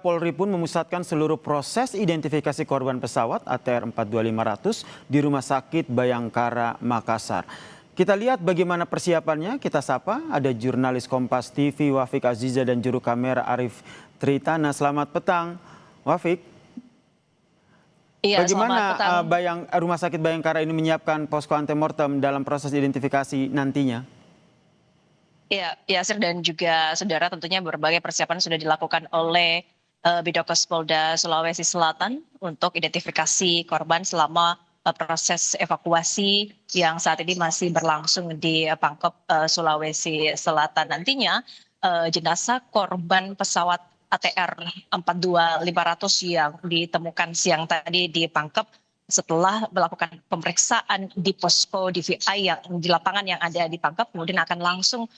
Polri pun memusatkan seluruh proses identifikasi korban pesawat ATR 42500 di Rumah Sakit Bayangkara, Makassar. Kita lihat bagaimana persiapannya, kita sapa ada jurnalis Kompas TV Wafik Aziza dan juru kamera Arif Tritana. Selamat petang, Wafik. Iya, selamat Bagaimana petang. Rumah Sakit Bayangkara ini menyiapkan posko antemortem dalam proses identifikasi nantinya? Ya, Yasir dan juga saudara, tentunya berbagai persiapan sudah dilakukan oleh Bidokes Polda Sulawesi Selatan untuk identifikasi korban selama proses evakuasi yang saat ini masih berlangsung di Pangkep, Sulawesi Selatan. Nantinya jenazah korban pesawat ATR 42500 yang ditemukan siang tadi di Pangkep setelah melakukan pemeriksaan di posko DVI yang di lapangan yang ada di Pangkep, kemudian akan langsung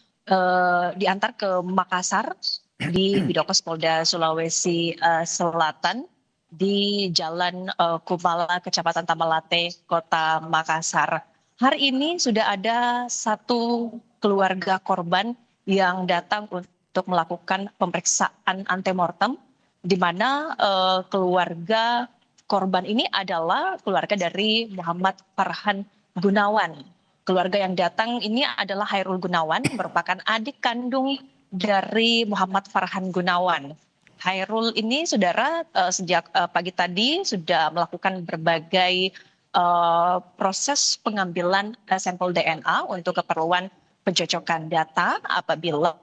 diantar ke Makassar di Bidokes Polda Sulawesi Selatan di Jalan Kumala, Kecamatan Tamalate, Kota Makassar. Hari ini sudah ada satu keluarga korban yang datang untuk melakukan pemeriksaan antemortem, di mana keluarga korban ini adalah keluarga dari Muhammad Farhan Gunawan. Keluarga yang datang ini adalah Hairul Gunawan, merupakan adik kandung dari Muhammad Farhan Gunawan. Hairul ini, saudara, sejak pagi tadi sudah melakukan berbagai proses pengambilan sampel DNA untuk keperluan pencocokan data apabila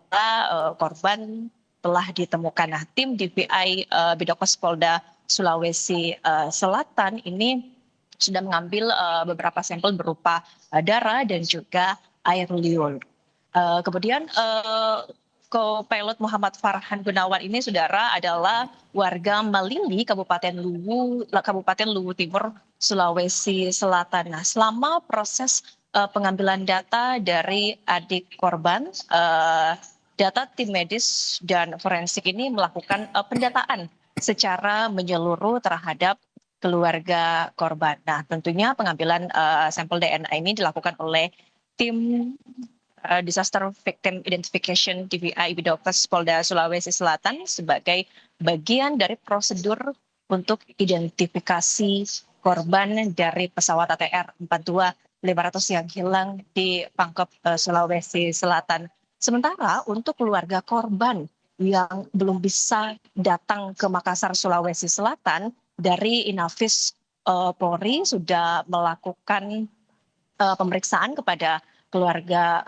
korban telah ditemukan. Nah, tim DVI Bidokes Polda Sulawesi Selatan ini sudah mengambil beberapa sampel berupa darah dan juga air liur. Kemudian co-pilot Muhammad Farhan Gunawan ini, saudara, adalah warga Malili, Kabupaten Luwu Timur, Sulawesi Selatan. Nah, selama proses pengambilan data dari adik korban, data tim medis dan forensik ini melakukan pendataan secara menyeluruh terhadap keluarga korban. Nah, tentunya pengambilan sampel DNA ini dilakukan oleh tim Disaster Victim Identification DVI Bidokes Polda Sulawesi Selatan sebagai bagian dari prosedur untuk identifikasi korban dari pesawat ATR 42500 yang hilang di Pangkep, Sulawesi Selatan. Sementara untuk keluarga korban yang belum bisa datang ke Makassar, Sulawesi Selatan, dari Inafis Polri sudah melakukan pemeriksaan kepada keluarga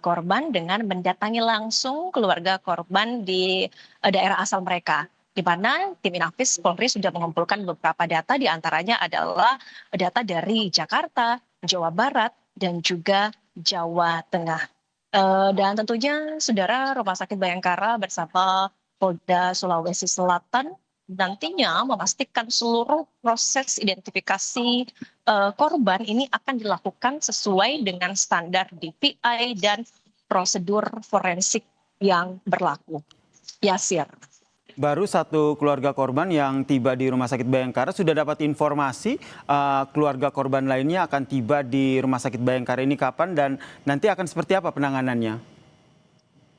korban dengan mendatangi langsung keluarga korban di daerah asal mereka, di mana tim Inafis Polri sudah mengumpulkan beberapa data, diantaranya adalah data dari Jakarta, Jawa Barat, dan juga Jawa Tengah. Dan tentunya, saudara, Rumah Sakit Bayangkara bersama Polda Sulawesi Selatan nantinya memastikan seluruh proses identifikasi korban ini akan dilakukan sesuai dengan standar DVI dan prosedur forensik yang berlaku. Yasir. Baru satu keluarga korban yang tiba di Rumah Sakit Bayangkara. Sudah dapat informasi keluarga korban lainnya akan tiba di Rumah Sakit Bayangkara ini kapan dan nanti akan seperti apa penanganannya?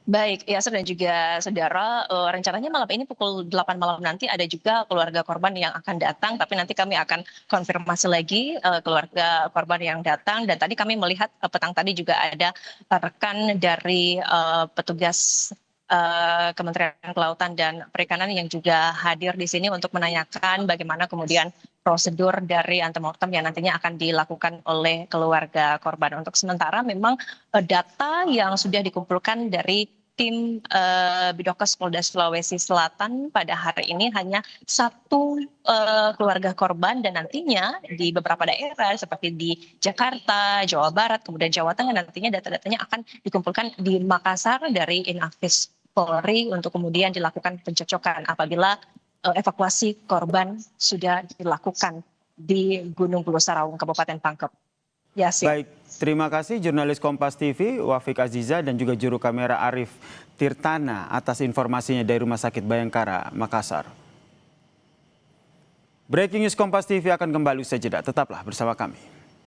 Baik, Yasir dan juga saudara, rencananya malam ini pukul 8 malam nanti ada juga keluarga korban yang akan datang, tapi nanti kami akan konfirmasi lagi keluarga korban yang datang. Dan tadi kami melihat petang tadi juga ada rekan dari petugas Kementerian Kelautan dan Perikanan yang juga hadir di sini untuk menanyakan bagaimana kemudian prosedur dari antemortem yang nantinya akan dilakukan oleh keluarga korban. Untuk sementara memang data yang sudah dikumpulkan dari tim Bidokes Polda Sulawesi Selatan pada hari ini hanya satu keluarga korban, dan nantinya di beberapa daerah seperti di Jakarta, Jawa Barat, kemudian Jawa Tengah, nantinya data-datanya akan dikumpulkan di Makassar dari Inafis Polri untuk kemudian dilakukan pencocokan apabila evakuasi korban sudah dilakukan di Gunung Pulau Saraung, Kabupaten Pangkep. Yasir. Baik, terima kasih jurnalis Kompas TV Wafik Aziza dan juga juru kamera Arif Tirtana atas informasinya dari Rumah Sakit Bayangkara, Makassar. Breaking News Kompas TV akan kembali usai jeda. Tetaplah bersama kami.